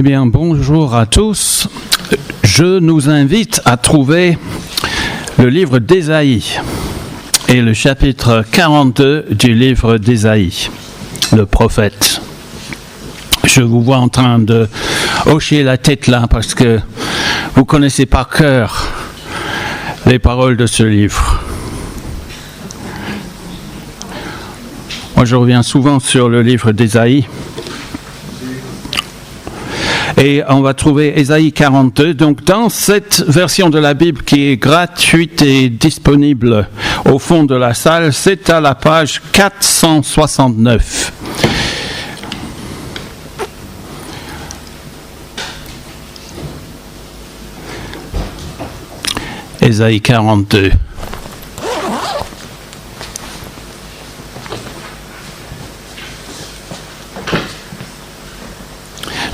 Eh bien, bonjour à tous. Je nous invite à trouver le livre d'Ésaïe et le chapitre 42 du livre d'Ésaïe, le prophète. Je vous vois en train de hocher la tête là parce que vous connaissez par cœur les paroles de ce livre. Moi, je reviens souvent sur le livre d'Ésaïe. Et on va trouver Ésaïe 42. Donc, dans cette version de la Bible qui est gratuite et disponible au fond de la salle, c'est à la page 469. Ésaïe 42.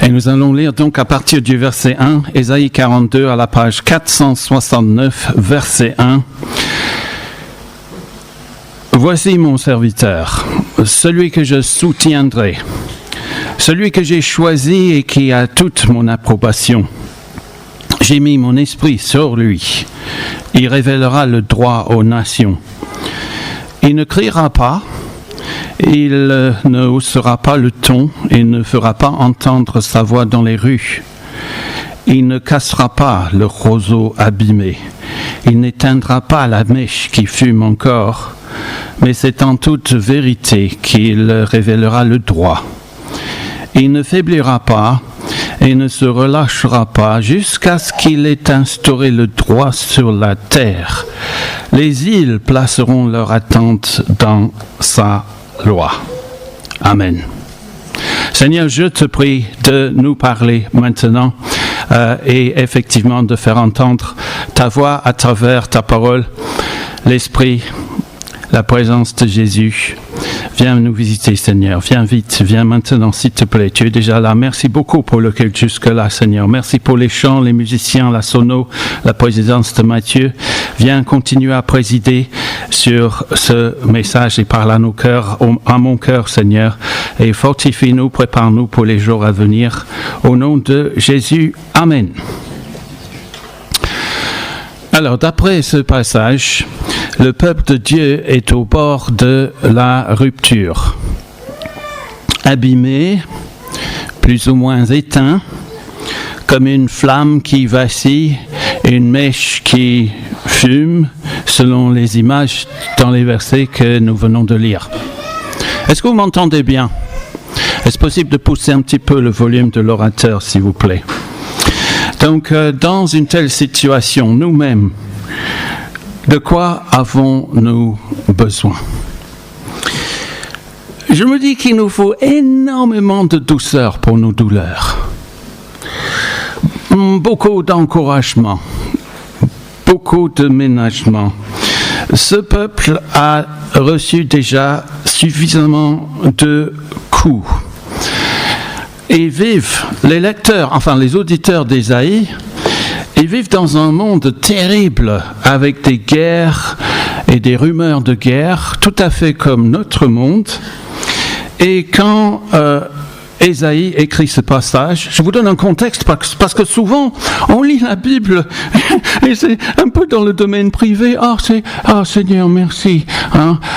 Et nous allons lire donc à partir du verset 1, Ésaïe 42 à la page 469, verset 1. Voici mon serviteur, celui que je soutiendrai, celui que j'ai choisi et qui a toute mon approbation. J'ai mis mon esprit sur lui. Il révélera le droit aux nations. Il ne criera pas. Il ne haussera pas le ton et ne fera pas entendre sa voix dans les rues. Il ne cassera pas le roseau abîmé. Il n'éteindra pas la mèche qui fume encore. Mais c'est en toute vérité qu'il révélera le droit. Il ne faiblira pas et ne se relâchera pas jusqu'à ce qu'il ait instauré le droit sur la terre. Les îles placeront leur attente dans sa loi. Amen. Seigneur, je te prie de nous parler maintenant et effectivement de faire entendre ta voix à travers ta parole, l'Esprit, la présence de Jésus. Viens nous visiter, Seigneur. Viens vite, viens maintenant, s'il te plaît. Tu es déjà là. Merci beaucoup pour le culte jusque-là, Seigneur. Merci pour les chants, les musiciens, la sono, la présidence de Matthieu. Viens continuer à présider sur ce message et parle à nos cœurs, à mon cœur, Seigneur. Et fortifie-nous, prépare-nous pour les jours à venir. Au nom de Jésus, Amen. Alors, d'après ce passage, le peuple de Dieu est au bord de la rupture. Abîmé, plus ou moins éteint, comme une flamme qui vacille, une mèche qui fume, selon les images dans les versets que nous venons de lire. Est-ce que vous m'entendez bien? Est-ce possible de pousser un petit peu le volume de l'orateur, s'il vous plaît? Donc, dans une telle situation, nous-mêmes, de quoi avons-nous besoin? Je me dis qu'il nous faut énormément de douceur pour nos douleurs. Beaucoup d'encouragement, beaucoup de ménagement. Ce peuple a reçu déjà suffisamment de coups. Et vivent, les lecteurs, enfin les auditeurs d'Ésaïe, ils vivent dans un monde terrible avec des guerres et des rumeurs de guerre, tout à fait comme notre monde. Et quand Ésaïe écrit ce passage, je vous donne un contexte parce que souvent on lit la Bible et c'est un peu dans le domaine privé. Seigneur, merci.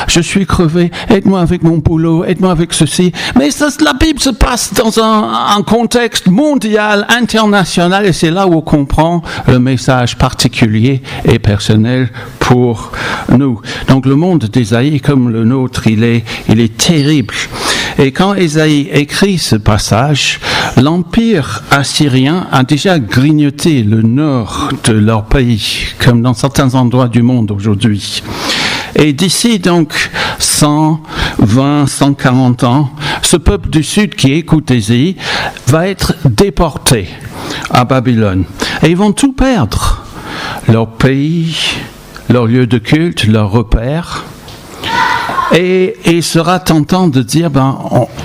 Je suis crevé. Aide-moi avec mon boulot. Aide-moi avec ceci. Mais la Bible se passe dans un contexte mondial, international, et c'est là où on comprend le message particulier et personnel pour nous. Donc le monde d'Ésaïe, comme le nôtre, il est terrible. Et quand Ésaïe écrit ce passage, l'empire assyrien a déjà grignoté le nord de leur pays, comme dans certains endroits du monde aujourd'hui. Et d'ici donc 120, 140 ans, ce peuple du sud qui écoute Ésaïe va être déporté à Babylone. Et ils vont tout perdre. Leur pays, leur lieu de culte, leurs repères. Et il sera tentant de dire,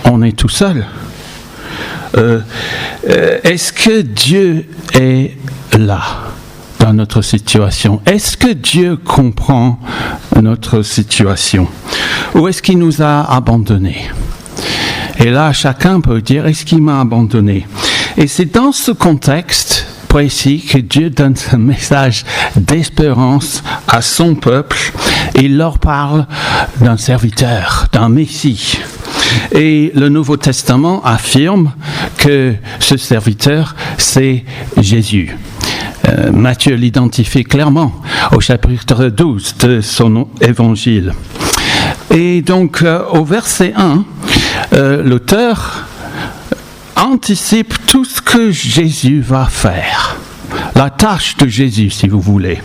on est tout seul. Est-ce que Dieu est là dans notre situation? Est-ce que Dieu comprend notre situation? Ou est-ce qu'il nous a abandonnés? Et là, chacun peut dire, est-ce qu'il m'a abandonné? Et c'est dans ce contexte précis que Dieu donne ce message d'espérance à son peuple. Il leur parle d'un serviteur, d'un Messie. Et le Nouveau Testament affirme que ce serviteur, c'est Jésus. Matthieu l'identifie clairement au chapitre 12 de son évangile. Et donc, au verset 1, l'auteur anticipe tout ce que Jésus va faire. La tâche de Jésus, si vous voulez.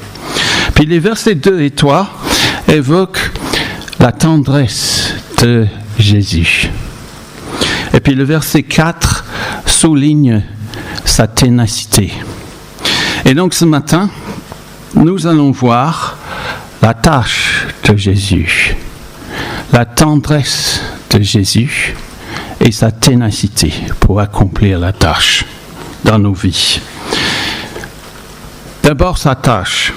Puis les versets 2 et 3 évoquent la tendresse de Jésus. Et puis le verset 4 souligne sa ténacité. Et donc ce matin, nous allons voir la tâche de Jésus, la tendresse de Jésus et sa ténacité pour accomplir la tâche dans nos vies. D'abord sa tâche.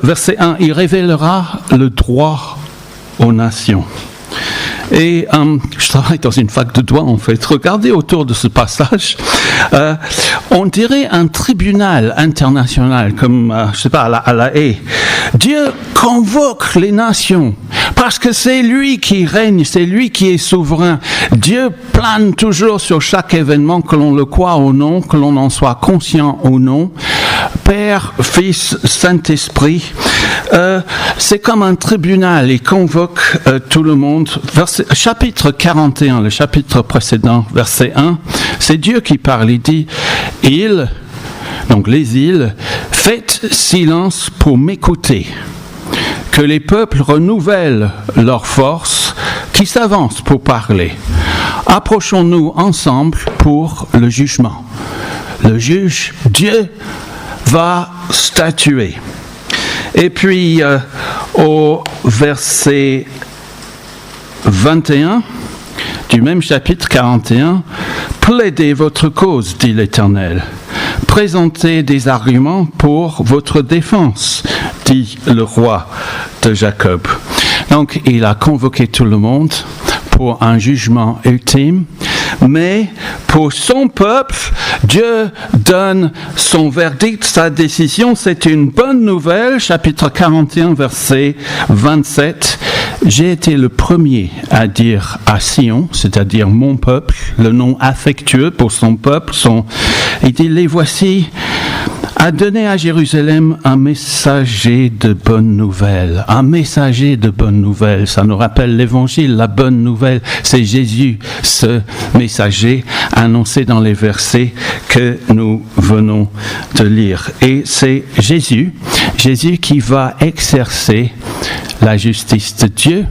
Verset 1, il révélera le droit aux nations. Et je travaille dans une fac de droit en fait. Regardez autour de ce passage. On dirait un tribunal international, comme, je sais pas, à la Haye. Dieu convoque les nations, parce que c'est lui qui règne, c'est lui qui est souverain. Dieu plane toujours sur chaque événement, que l'on le croit ou non, que l'on en soit conscient ou non. Père, Fils, Saint-Esprit, c'est comme un tribunal, il convoque tout le monde. Chapitre 41, le chapitre précédent, verset 1, c'est Dieu qui parle, il dit, donc les îles, faites silence pour m'écouter, que les peuples renouvellent leur force, qui s'avancent pour parler. Approchons-nous ensemble pour le jugement. Le juge, Dieu, va statuer. Et puis, au verset 21 du même chapitre 41, « Plaidez votre cause, dit l'Éternel. Présentez des arguments pour votre défense, dit le roi de Jacob. » Donc, il a convoqué tout le monde pour un jugement ultime, mais pour son peuple, Dieu donne son verdict, sa décision. C'est une bonne nouvelle, chapitre 41, verset 27. J'ai été le premier à dire à Sion, c'est-à-dire mon peuple, le nom affectueux pour son peuple, il dit, les voici, à donner à Jérusalem un messager de bonne nouvelle. Un messager de bonne nouvelle, ça nous rappelle l'évangile, la bonne nouvelle, c'est Jésus, ce messager annoncé dans les versets que nous venons de lire. Et c'est Jésus qui va exercer la justice de Dieu,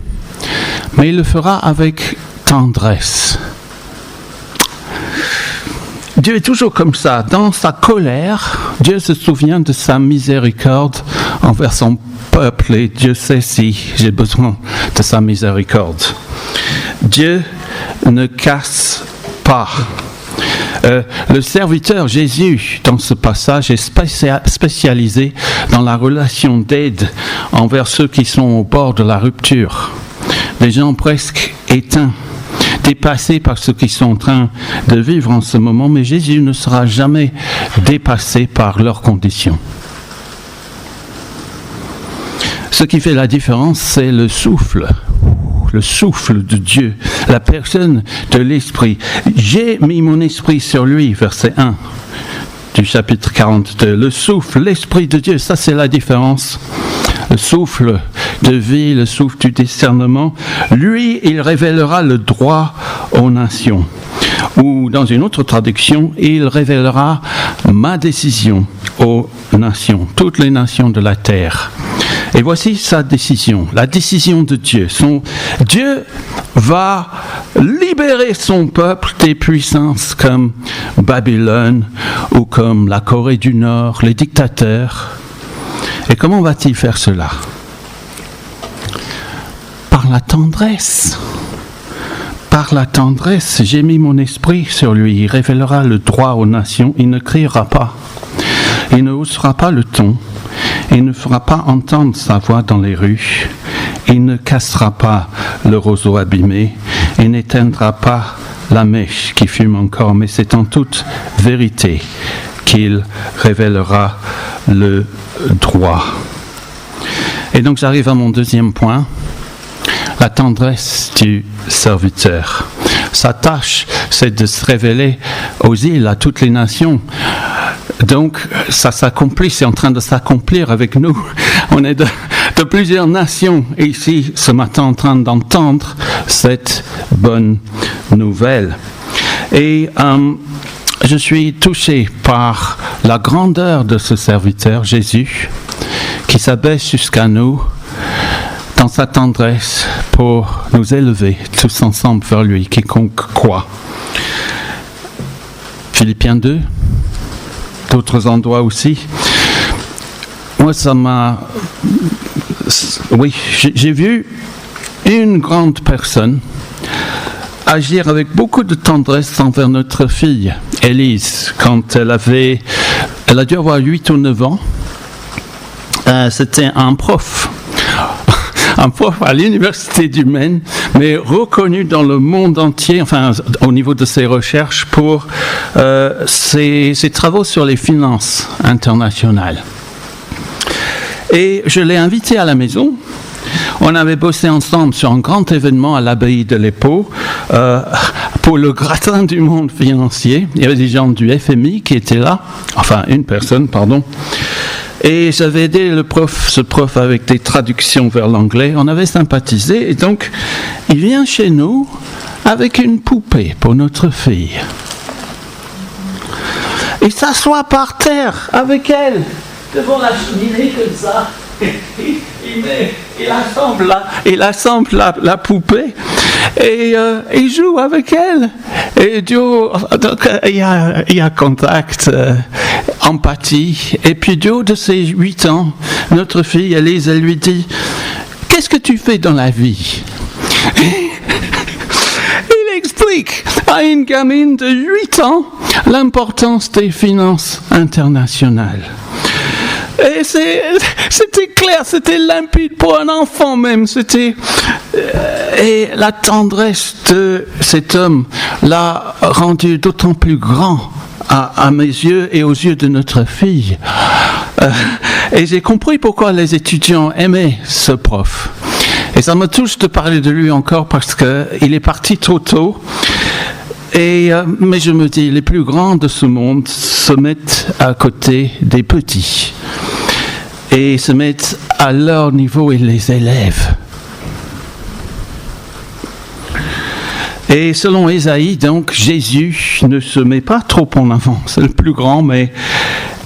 mais il le fera avec tendresse. Dieu est toujours comme ça. Dans sa colère, Dieu se souvient de sa miséricorde envers son peuple et Dieu sait si j'ai besoin de sa miséricorde. Dieu ne casse pas. Le serviteur Jésus, dans ce passage, est spécialisé dans la relation d'aide envers ceux qui sont au bord de la rupture. Des gens presque éteints, dépassés par ce qu'ils sont en train de vivre en ce moment, mais Jésus ne sera jamais dépassé par leurs conditions. Ce qui fait la différence, c'est le souffle de Dieu, la personne de l'Esprit. J'ai mis mon esprit sur lui, verset 1 du chapitre 42. Le souffle, l'Esprit de Dieu, ça c'est la différence. Le souffle de vie, le souffle du discernement. Lui, il révélera le droit aux nations. Ou dans une autre traduction, il révélera ma décision aux nations, toutes les nations de la terre. Et voici sa décision, la décision de Dieu. Dieu va libérer son peuple des puissances comme Babylone ou comme la Corée du Nord, les dictateurs. Et comment va-t-il faire cela ? Par la tendresse. Par la tendresse, j'ai mis mon esprit sur lui. Il révélera le droit aux nations. Il ne criera pas. Il ne haussera pas le ton. Il ne fera pas entendre sa voix dans les rues. Il ne cassera pas le roseau abîmé. Il n'éteindra pas la mèche qui fume encore, mais c'est en toute vérité qu'il révélera le droit. Et donc j'arrive à mon deuxième point, la tendresse du serviteur. Sa tâche, c'est de se révéler aux îles, à toutes les nations. Donc ça s'accomplit, c'est en train de s'accomplir avec nous. On est de plusieurs nations ici ce matin en train d'entendre cette bonne nouvelle. Et je suis touché par la grandeur de ce serviteur, Jésus, qui s'abaisse jusqu'à nous dans sa tendresse pour nous élever tous ensemble vers lui, quiconque croit. Philippiens 2, d'autres endroits aussi. Moi, ça m'a... Oui, j'ai vu une grande personne agir avec beaucoup de tendresse envers notre fille, Élise, quand elle a dû avoir 8 ou 9 ans. C'était un prof à l'université du Maine, mais reconnu dans le monde entier, enfin au niveau de ses recherches pour ses travaux sur les finances internationales. Et je l'ai invité à la maison. On avait bossé ensemble sur un grand événement à l'abbaye de l'Épau pour le gratin du monde financier. Il y avait des gens du FMI qui étaient là, enfin une personne, pardon. Et j'avais aidé ce prof avec des traductions vers l'anglais. On avait sympathisé et donc il vient chez nous avec une poupée pour notre fille. Il s'assoit par terre avec elle devant la cheminée comme ça. Il assemble la poupée et il joue avec elle. Et il y a contact, empathie. Et puis du haut de ses 8 ans, notre fille Élise, elle lui dit « Qu'est-ce que tu fais dans la vie ?» Il explique à une gamine de 8 ans l'importance des finances internationales. Et c'était clair, c'était limpide pour un enfant même. Et la tendresse de cet homme l'a rendu d'autant plus grand à mes yeux et aux yeux de notre fille. Et j'ai compris pourquoi les étudiants aimaient ce prof. Et ça me touche de parler de lui encore parce qu'il est parti trop tôt. Mais je me dis, les plus grands de ce monde se mettent à côté des petits et se mettent à leur niveau et les élèvent. Et selon Ésaïe, donc, Jésus ne se met pas trop en avant. C'est le plus grand, mais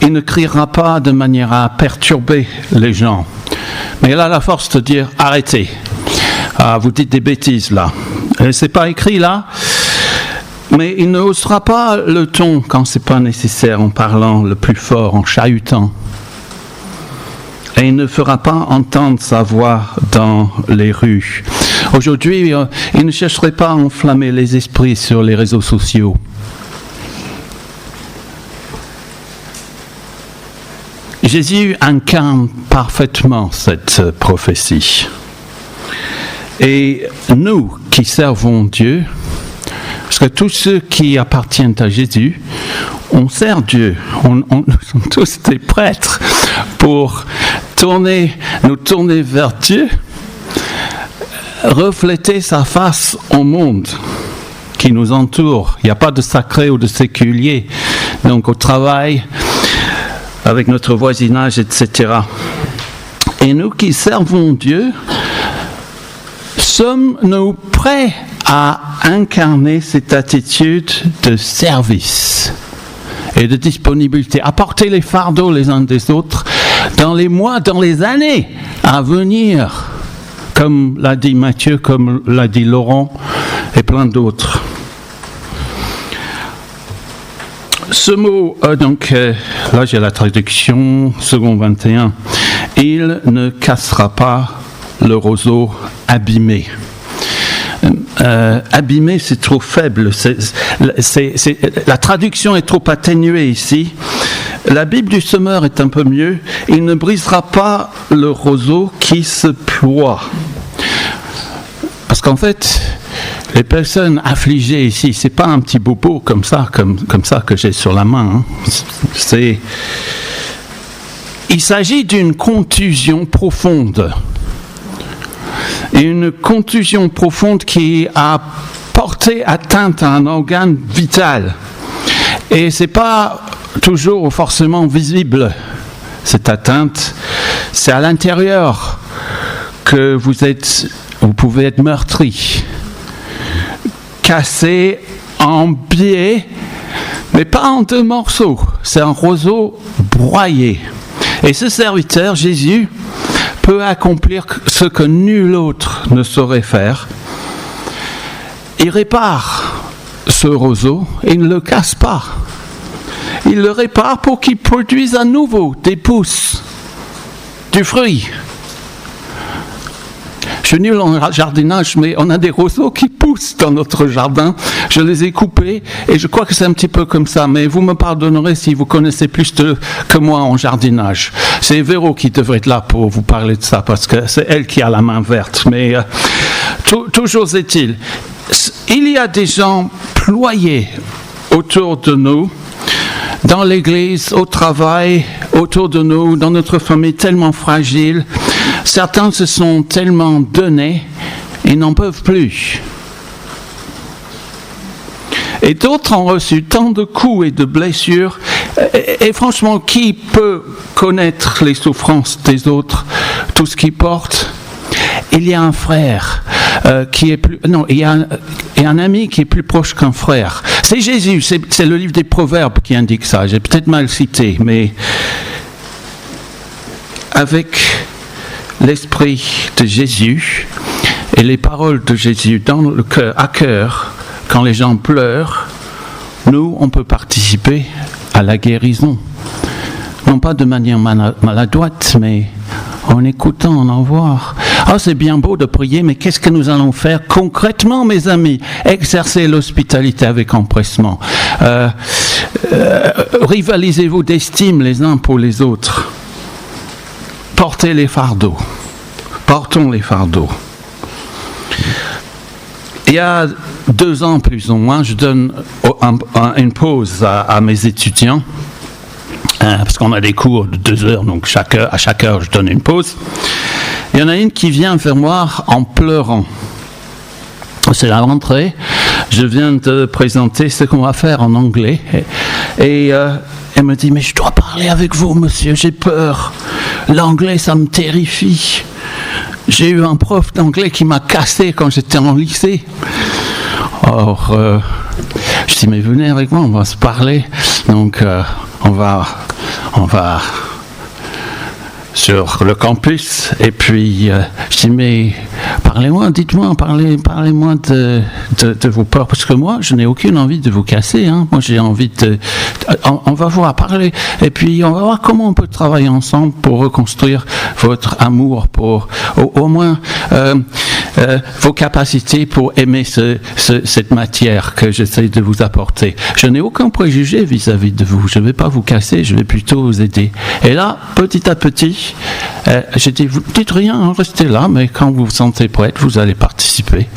il ne criera pas de manière à perturber les gens. Mais il a la force de dire, arrêtez. Vous dites des bêtises là. Et c'est pas écrit là. Mais il ne haussera pas le ton quand c'est pas nécessaire, en parlant le plus fort, en chahutant. Et il ne fera pas entendre sa voix dans les rues. Aujourd'hui, il ne chercherait pas à enflammer les esprits sur les réseaux sociaux. Jésus incarne parfaitement cette prophétie. Et nous qui servons Dieu, parce que tous ceux qui appartiennent à Jésus, on sert Dieu. Nous sommes tous des prêtres pour nous tourner vers Dieu, refléter sa face au monde qui nous entoure. Il n'y a pas de sacré ou de séculier. Donc au travail, avec notre voisinage, etc. Et nous qui servons Dieu, sommes-nous prêts à incarner cette attitude de service et de disponibilité, apporter les fardeaux les uns des autres dans les mois, dans les années à venir, comme l'a dit Matthieu, comme l'a dit Laurent et plein d'autres. Ce mot, là j'ai la traduction, second 21, il ne cassera pas le roseau abîmé. Abîmé, c'est trop faible. La traduction est trop atténuée ici. La Bible du Semeur est un peu mieux. Il ne brisera pas le roseau qui se ploie. Parce qu'en fait, Les personnes affligées ici, c'est pas un petit bobo comme ça que j'ai sur la main. Hein. Il s'agit d'une contusion profonde. Une contusion profonde qui a porté atteinte à un organe vital. Et c'est pas toujours forcément visible, cette atteinte. C'est à l'intérieur que vous pouvez être meurtri, cassé en biais, mais pas en 2 morceaux. C'est un roseau broyé. Et ce serviteur, Jésus, peut accomplir ce que nul autre ne saurait faire. Il répare ce roseau et ne le casse pas. Il le répare pour qu'il produise à nouveau des pousses, du fruit. Je suis nul en jardinage, mais on a des roseaux qui poussent dans notre jardin. Je les ai coupés et je crois que c'est un petit peu comme ça. Mais vous me pardonnerez si vous connaissez plus que moi en jardinage. C'est Véro qui devrait être là pour vous parler de ça parce que c'est elle qui a la main verte. Mais toujours est-il, il y a des gens ployés autour de nous, dans l'église, au travail, autour de nous, dans notre famille tellement fragile. Certains se sont tellement donnés, ils n'en peuvent plus. Et d'autres ont reçu tant de coups et de blessures. Et franchement, qui peut connaître les souffrances des autres, tout ce qu'ils portent? Il y a un frère il y a un ami qui est plus proche qu'un frère. C'est Jésus, c'est le livre des Proverbes qui indique ça. J'ai peut-être mal cité, mais avec l'esprit de Jésus et les paroles de Jésus dans le cœur, à cœur, quand les gens pleurent, nous, on peut participer à la guérison. Non pas de manière maladroite, mais en écoutant, en voir. Ah, c'est bien beau de prier, mais qu'est-ce que nous allons faire concrètement, mes amis? Exercer l'hospitalité avec empressement. Rivalisez-vous d'estime les uns pour les autres. Portez les fardeaux. Portons les fardeaux. Il y a 2 ans plus ou moins, je donne une pause à mes étudiants. Parce qu'on a des cours de 2 heures, donc à chaque heure, je donne une pause. Il y en a une qui vient vers moi en pleurant. C'est la rentrée. Je viens de présenter ce qu'on va faire en anglais. Et elle me dit, mais je dois parler avec vous, monsieur, j'ai peur. L'anglais, ça me terrifie. J'ai eu un prof d'anglais qui m'a cassé quand j'étais en lycée. Or, je dis, mais venez avec moi, on va se parler. Donc, on va sur le campus et puis je dis mais parlez-moi de vos peurs parce que moi je n'ai aucune envie de vous casser, hein. Moi j'ai envie on va parler et puis on va voir comment on peut travailler ensemble pour reconstruire votre amour pour au moins vos capacités pour aimer cette matière que j'essaie de vous apporter. Je n'ai aucun préjugé vis-à-vis de vous. Je ne vais pas vous casser, je vais plutôt vous aider. Et là, petit à petit, j'ai dit, vous dites rien, restez là, mais quand vous vous sentez prête, vous allez participer.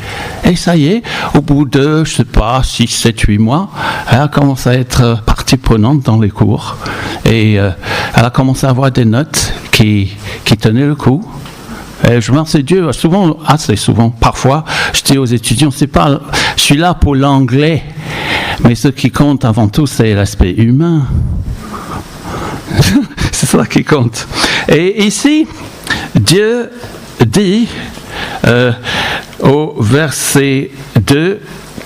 Et ça y est, au bout de, 6, 7, 8 mois, elle a commencé à être partie prenante dans les cours. Et elle a commencé à avoir des notes qui tenaient le coup. Et je remercie Dieu, assez souvent, parfois, je dis aux étudiants, je suis là pour l'anglais, mais ce qui compte avant tout, c'est l'aspect humain. C'est ça qui compte. Et ici, Dieu dit au verset 2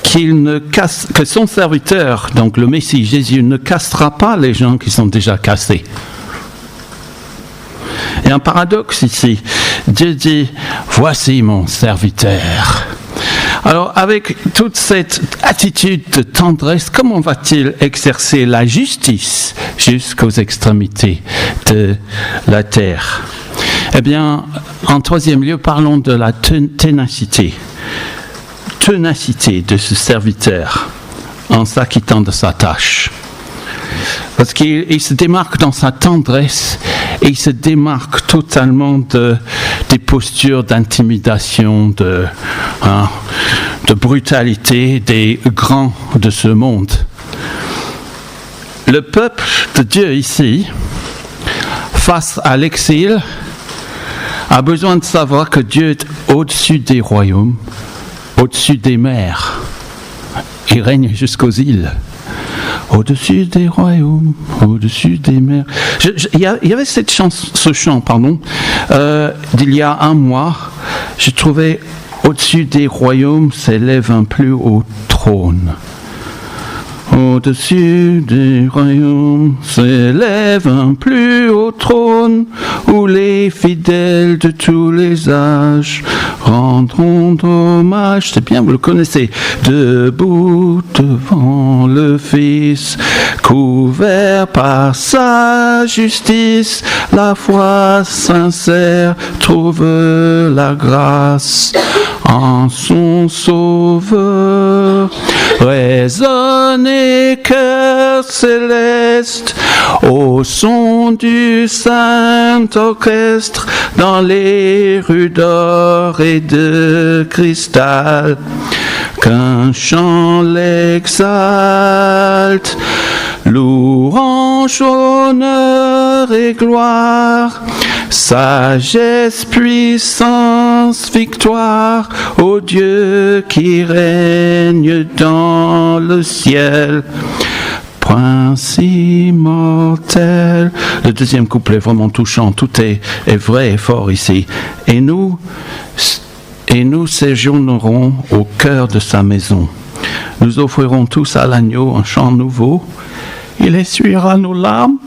que son serviteur, donc le Messie Jésus, ne cassera pas les gens qui sont déjà cassés. Il y a un paradoxe ici. Dieu dit, voici mon serviteur. Alors, avec toute cette attitude de tendresse, comment va-t-il exercer la justice jusqu'aux extrémités de la terre? Eh bien, en 3e lieu, parlons de la ténacité. Ténacité de ce serviteur en s'acquittant de sa tâche. Parce qu'il se démarque dans sa tendresse et il se démarque totalement de des postures d'intimidation, de brutalité des grands de ce monde. Le peuple de Dieu ici, face à l'exil, a besoin de savoir que Dieu est au-dessus des royaumes, au-dessus des mers. Il règne jusqu'aux îles. Au-dessus des royaumes, au-dessus des mers. Il y avait ce chant, d'il y a un mois. Je trouvais au-dessus des royaumes s'élève un plus haut trône. Au-dessus des royaumes s'élève un plus haut trône où les fidèles de tous les âges rendront hommage. C'est bien, vous le connaissez. Debout devant le Fils, couvert par sa justice, la foi sincère trouve la grâce en son Sauveur. Résonnez, cœur céleste, au son du saint orchestre, dans les rues d'or et de cristal, qu'un chant l'exalte. Louange, honneur et gloire, sagesse, puissance, victoire, ô Dieu qui règne dans le ciel, Prince immortel. Le deuxième couplet est vraiment touchant, tout est vrai et fort ici. Et nous séjournerons au cœur de sa maison. Nous offrirons tous à l'agneau un chant nouveau. Il essuiera nos larmes,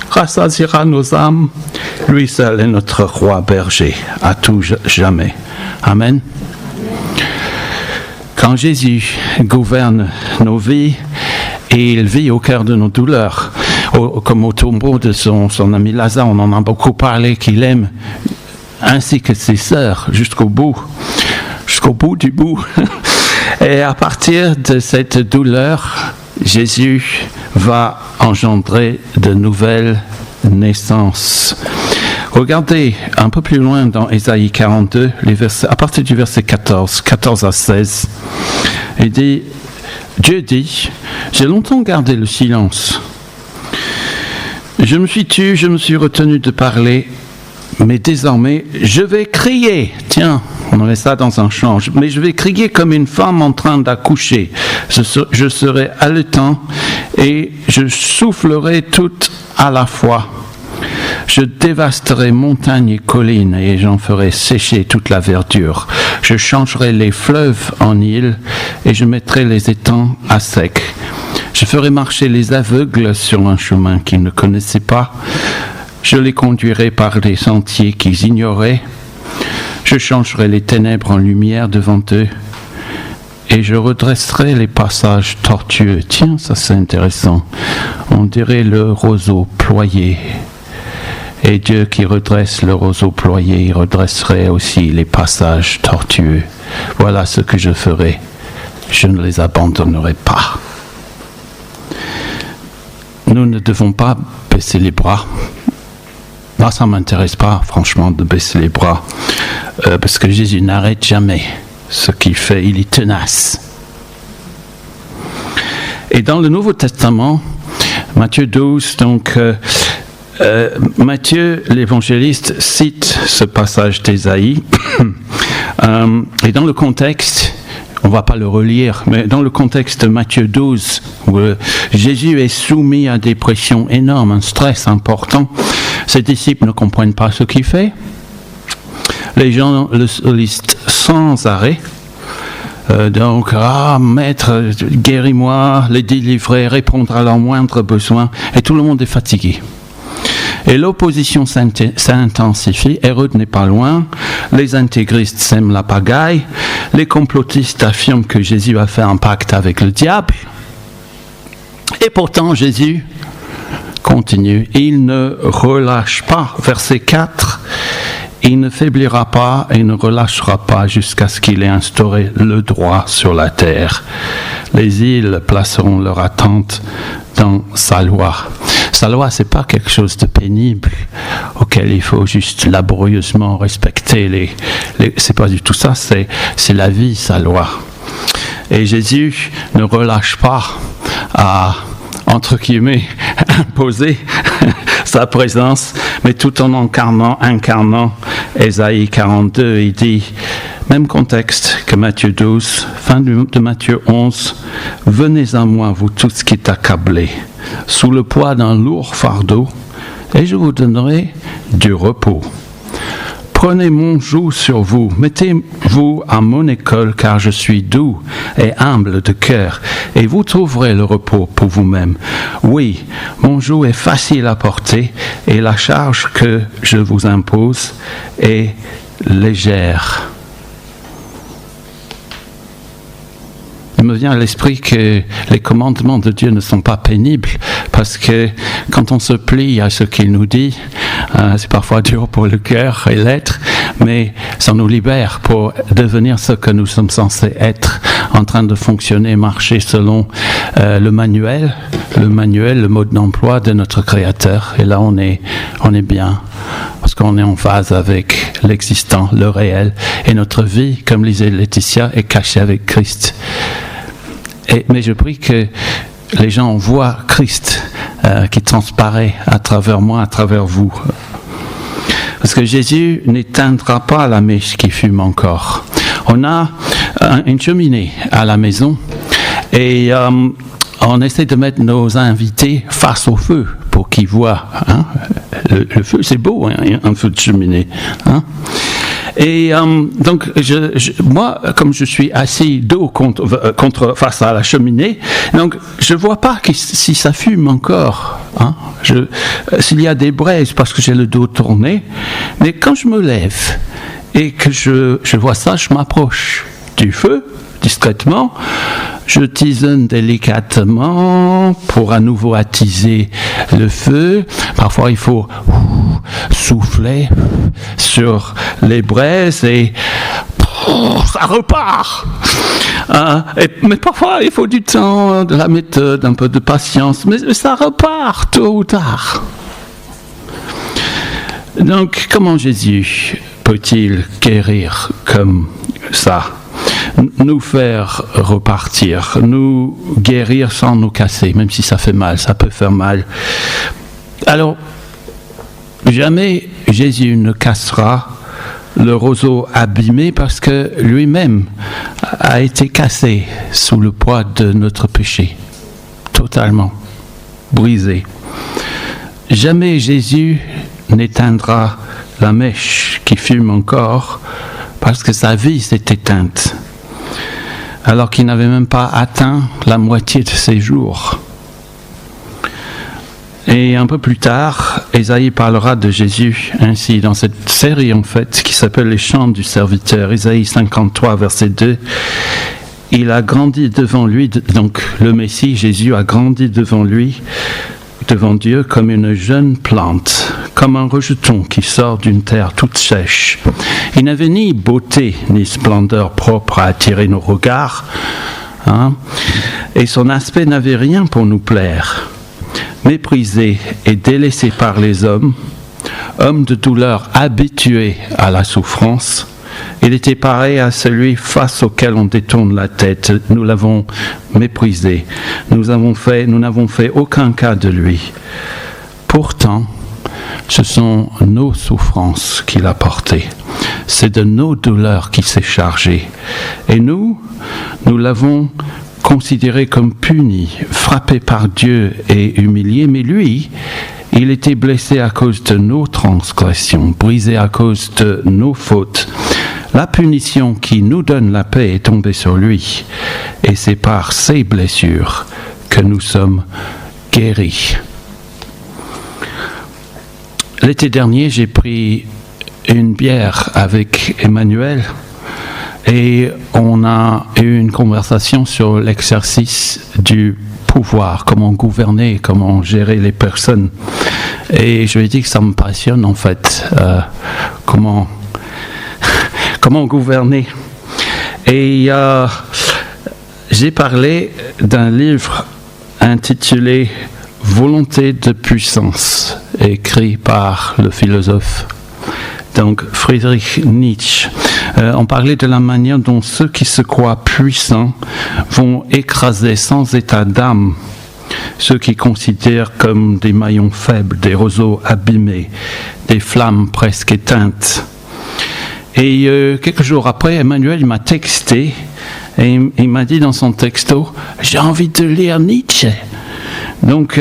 rassasiera nos âmes. Lui seul est notre roi berger, à tout jamais. Amen. Quand Jésus gouverne nos vies, et il vit au cœur de nos douleurs, comme au tombeau de son ami Lazare, on en a beaucoup parlé, qu'il aime, ainsi que ses sœurs, jusqu'au bout du bout. Et à partir de cette douleur, Jésus va engendrer de nouvelles naissances. Regardez un peu plus loin dans Ésaïe 42, à partir du verset 14 à 16. Dieu dit, j'ai longtemps gardé le silence. Je me suis tu, je me suis retenu de parler, mais désormais, je vais crier. Tiens, on avait ça dans un chant. Mais je vais crier comme une femme en train d'accoucher. Je serai haletant et je soufflerai tout à la fois. Je dévasterai montagnes et collines et j'en ferai sécher toute la verdure. Je changerai les fleuves en îles et je mettrai les étangs à sec. Je ferai marcher les aveugles sur un chemin qu'ils ne connaissaient pas. Je les conduirai par des sentiers qu'ils ignoraient. Je changerai les ténèbres en lumière devant eux. Et je redresserai les passages tortueux. Tiens, ça c'est intéressant. On dirait le roseau ployé. Et Dieu qui redresse le roseau ployé, il redresserait aussi les passages tortueux. Voilà ce que je ferai. Je ne les abandonnerai pas. Nous ne devons pas baisser les bras. Moi, ça ne m'intéresse pas, franchement, de baisser les bras. Parce que Jésus n'arrête jamais ce qu'il fait. Il est tenace. Et dans le Nouveau Testament, Matthieu 12, donc... Matthieu, l'évangéliste, cite ce passage d'Ésaïe et dans le contexte, on ne va pas le relire, mais dans le contexte de Matthieu 12, où Jésus est soumis à des pressions énormes, un stress important, ses disciples ne comprennent pas ce qu'il fait, les gens le sollicitent sans arrêt. Donc, maître, guéris-moi, les délivrer, répondre à leurs moindres besoins, et tout le monde est fatigué. Et l'opposition s'intensifie, Hérode n'est pas loin, les intégristes sèment la pagaille, les complotistes affirment que Jésus a fait un pacte avec le diable, et pourtant Jésus continue, et il ne relâche pas. Verset 4, il ne faiblira pas et ne relâchera pas jusqu'à ce qu'il ait instauré le droit sur la terre. Les îles placeront leur attente dans sa loi. Sa loi, c'est pas quelque chose de pénible auquel il faut juste laborieusement respecter c'est pas du tout ça, c'est la vie, sa loi. Et Jésus ne relâche pas à, entre guillemets, imposer sa présence, mais tout en incarnant Ésaïe 42, il dit, même contexte que Matthieu 12, fin de Matthieu 11, « Venez à moi, vous tous qui êtes accablés, sous le poids d'un lourd fardeau, et je vous donnerai du repos. Prenez mon joug sur vous, mettez-vous à mon école, car je suis doux et humble de cœur, et vous trouverez le repos pour vous-même. Oui, mon joug est facile à porter, et la charge que je vous impose est légère. » Il me vient à l'esprit que les commandements de Dieu ne sont pas pénibles, parce que quand on se plie à ce qu'il nous dit, c'est parfois dur pour le cœur et l'être, mais ça nous libère pour devenir ce que nous sommes censés être, en train de fonctionner, marcher selon le manuel, le mode d'emploi de notre Créateur. Et là, on est bien, parce qu'on est en phase avec l'existant, le réel, et notre vie, comme disait Laetitia, est cachée avec Christ. Mais je prie que les gens voient Christ qui transparaît à travers moi, à travers vous. Parce que Jésus n'éteindra pas la mèche qui fume encore. On a une cheminée à la maison et on essaie de mettre nos invités face au feu pour qu'ils voient. Hein? Le feu, c'est beau, hein, un feu de cheminée. Hein? Et donc, moi, comme je suis assis dos face à la cheminée, donc je vois pas si ça fume encore. Hein, s'il y a des braises parce que j'ai le dos tourné, mais quand je me lève et que je vois ça, je m'approche du feu discrètement. Je tisonne délicatement pour à nouveau attiser le feu. Parfois, il faut souffler sur les braises et ça repart. Mais parfois, il faut du temps, de la méthode, un peu de patience, mais ça repart tôt ou tard. Donc, comment Jésus peut-il guérir comme ça ? Nous faire repartir, nous guérir sans nous casser, même si ça fait mal, ça peut faire mal. Alors, jamais Jésus ne cassera le roseau abîmé parce que lui-même a été cassé sous le poids de notre péché, totalement brisé. Jamais Jésus n'éteindra la mèche qui fume encore parce que sa vie s'est éteinte, alors qu'il n'avait même pas atteint la moitié de ses jours. Et un peu plus tard, Ésaïe parlera de Jésus ainsi dans cette série en fait qui s'appelle Les Chants du Serviteur. Ésaïe 53 verset 2. Il a grandi devant lui, donc le Messie Jésus a grandi devant lui, devant Dieu comme une jeune plante, comme un rejeton qui sort d'une terre toute sèche. Il n'avait ni beauté ni splendeur propre à attirer nos regards, hein, et son aspect n'avait rien pour nous plaire. Méprisé et délaissé par les hommes, homme de douleur habitué à la souffrance, il était pareil à celui face auquel on détourne la tête. Nous l'avons méprisé. Nous n'avons fait aucun cas de lui. Pourtant, ce sont nos souffrances qu'il a portées. C'est de nos douleurs qu'il s'est chargé. Et nous l'avons considéré comme puni, frappé par Dieu et humilié, mais lui, il était blessé à cause de nos transgressions, brisé à cause de nos fautes. La punition qui nous donne la paix est tombée sur lui, et c'est par ses blessures que nous sommes guéris. L'été dernier, j'ai pris une bière avec Emmanuel, et on a eu une conversation sur l'exercice du pouvoir, comment gouverner, comment gérer les personnes. Et je lui ai dit que ça me passionne en fait, comment gouverner. Et j'ai parlé d'un livre intitulé Volonté de puissance, écrit par le philosophe donc Friedrich Nietzsche. On parlait de la manière dont ceux qui se croient puissants vont écraser sans état d'âme ceux qui considèrent comme des maillons faibles, des roseaux abîmés, des flammes presque éteintes. Et quelques jours après, Emmanuel il m'a texté et il m'a dit dans son texto « J'ai envie de lire Nietzsche ». Donc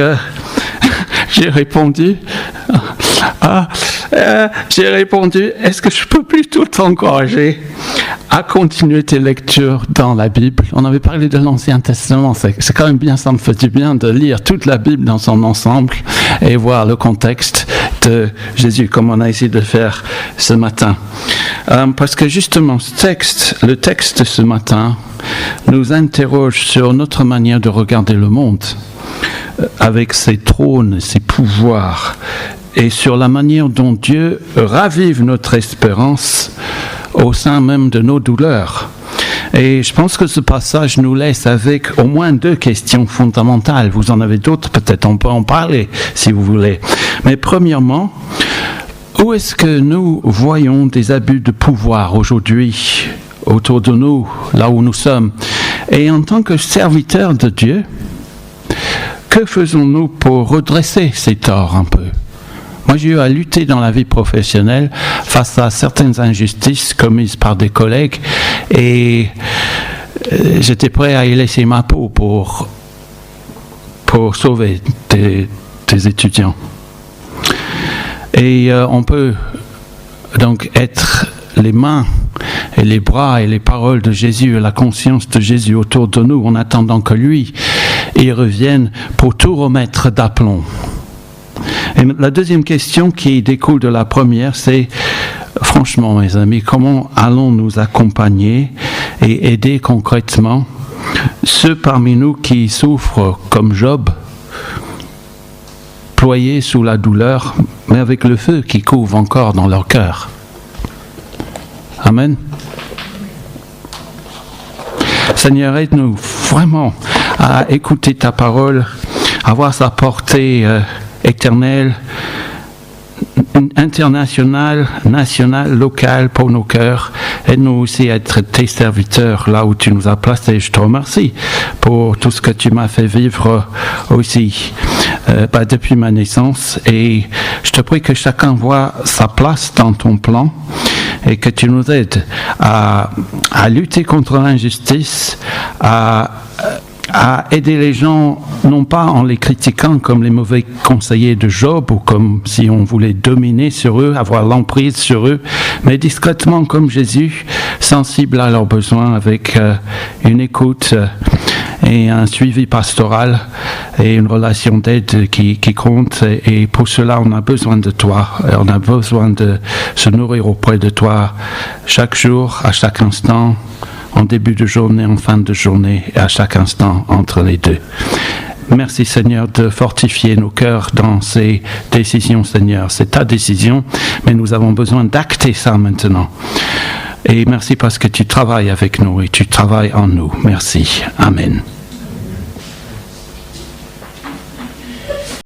j'ai répondu est-ce que je peux plutôt t'encourager à continuer tes lectures dans la Bible? On avait parlé de l'Ancien Testament, c'est quand même bien, ça me fait du bien de lire toute la Bible dans son ensemble et voir le contexte de Jésus, comme on a essayé de faire ce matin. Parce que justement, le texte de ce matin nous interroge sur notre manière de regarder le monde, avec ses trônes, ses pouvoirs, et sur la manière dont Dieu ravive notre espérance au sein même de nos douleurs. Et je pense que ce passage nous laisse avec au moins 2 questions fondamentales. Vous en avez d'autres, peut-être on peut en parler si vous voulez. Mais premièrement, où est-ce que nous voyons des abus de pouvoir aujourd'hui autour de nous, là où nous sommes? Et en tant que serviteurs de Dieu, que faisons-nous pour redresser ces torts un peu? Moi, j'ai eu à lutter dans la vie professionnelle face à certaines injustices commises par des collègues et j'étais prêt à y laisser ma peau pour sauver des étudiants. Et on peut donc être les mains et les bras et les paroles de Jésus et la conscience de Jésus autour de nous en attendant que lui, il revienne pour tout remettre d'aplomb. Et la deuxième question qui découle de la première, c'est, franchement mes amis, comment allons-nous accompagner et aider concrètement ceux parmi nous qui souffrent comme Job, ployés sous la douleur, mais avec le feu qui couve encore dans leur cœur? Amen. Seigneur, aide-nous vraiment à écouter ta parole, à voir sa portée éternelle, internationale, nationale, locale pour nos cœurs. Aide-nous aussi à être tes serviteurs là où tu nous as placés. Je te remercie pour tout ce que tu m'as fait vivre aussi depuis ma naissance. Et je te prie que chacun voit sa place dans ton plan et que tu nous aides à lutter contre l'injustice, à aider les gens, non pas en les critiquant comme les mauvais conseillers de Job ou comme si on voulait dominer sur eux, avoir l'emprise sur eux, mais discrètement comme Jésus, sensible à leurs besoins avec une écoute et un suivi pastoral et une relation d'aide qui compte. Et pour cela, on a besoin de toi. On a besoin de se nourrir auprès de toi chaque jour, à chaque instant, en début de journée, en fin de journée, et à chaque instant entre les deux. Merci Seigneur de fortifier nos cœurs dans ces décisions, Seigneur. C'est ta décision, mais nous avons besoin d'acter ça maintenant. Et merci parce que tu travailles avec nous et tu travailles en nous. Merci. Amen.